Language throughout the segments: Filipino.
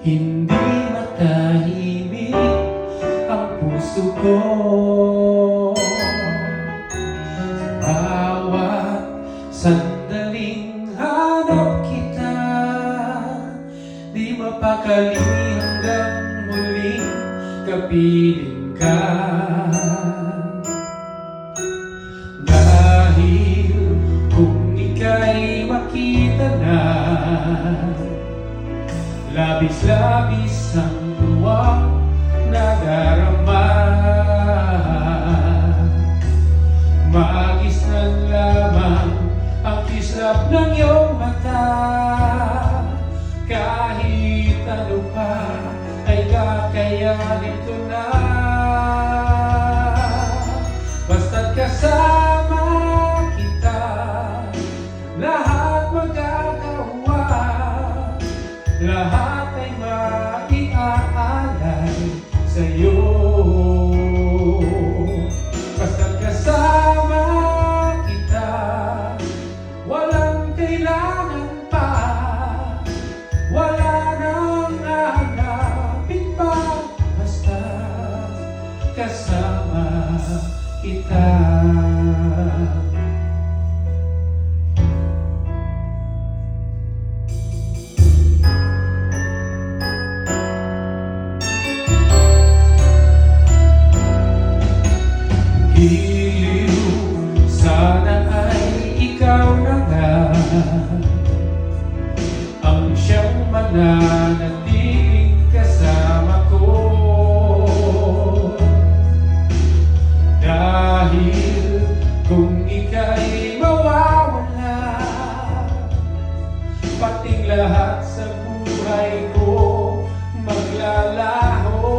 Hindi matahimik ang puso ko. Bawat sandaling hanap kita, di mapakali hanggang muling kapiling ka. Dahil kung ika'y makita na, labis-labis ang tuwa na darama. Magis na lamang ang kislap ng iyong mata. Kahit ano pa ay kakayanin ko na. Basta't kasama kita, lahat magagawa. Lahat ay maiaalay sa'yo. Basta't kasama kita, walang kailangan pa. Wala nang hanapin pa. Basta kasama kita. Giliw, sana ay ikaw na nga ang siyang mananatiling kasama ko. Dahil kung ika'y mawawala, pating lahat sa buhay ko maglalaho.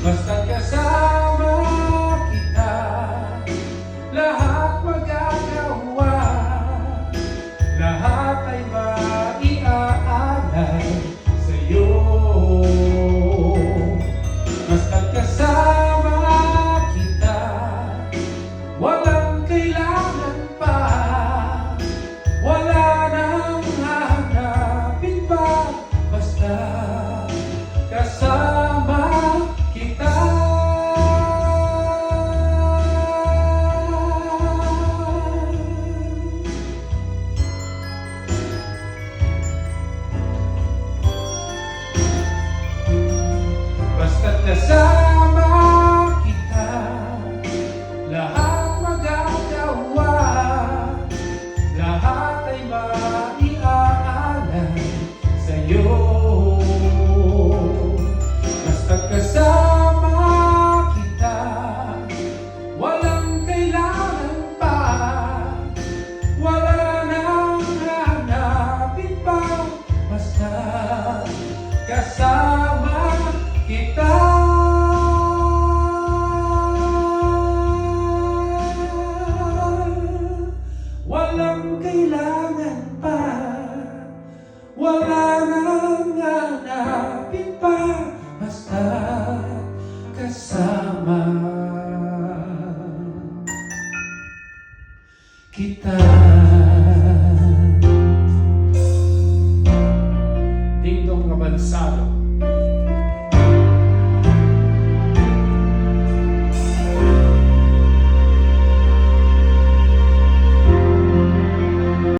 Basta't kasama kita, lahat magagawa. Lahat ay maiaalay sa'yo. Basta't kasama kita, walang kailangan pa. Wala nang hanapin pa. Basta kasama kita. Basta't kasama kita, lahat magagawa. Lahat ay maiaalay sa'yo. Basta't kasama kita, walang kailangan pa. Wala nang hanapin pa. Basta kasama kita. Walang kailangan pa. Wala nang hanapin pa. Basta kasama kita. Dingdong Kabansalo.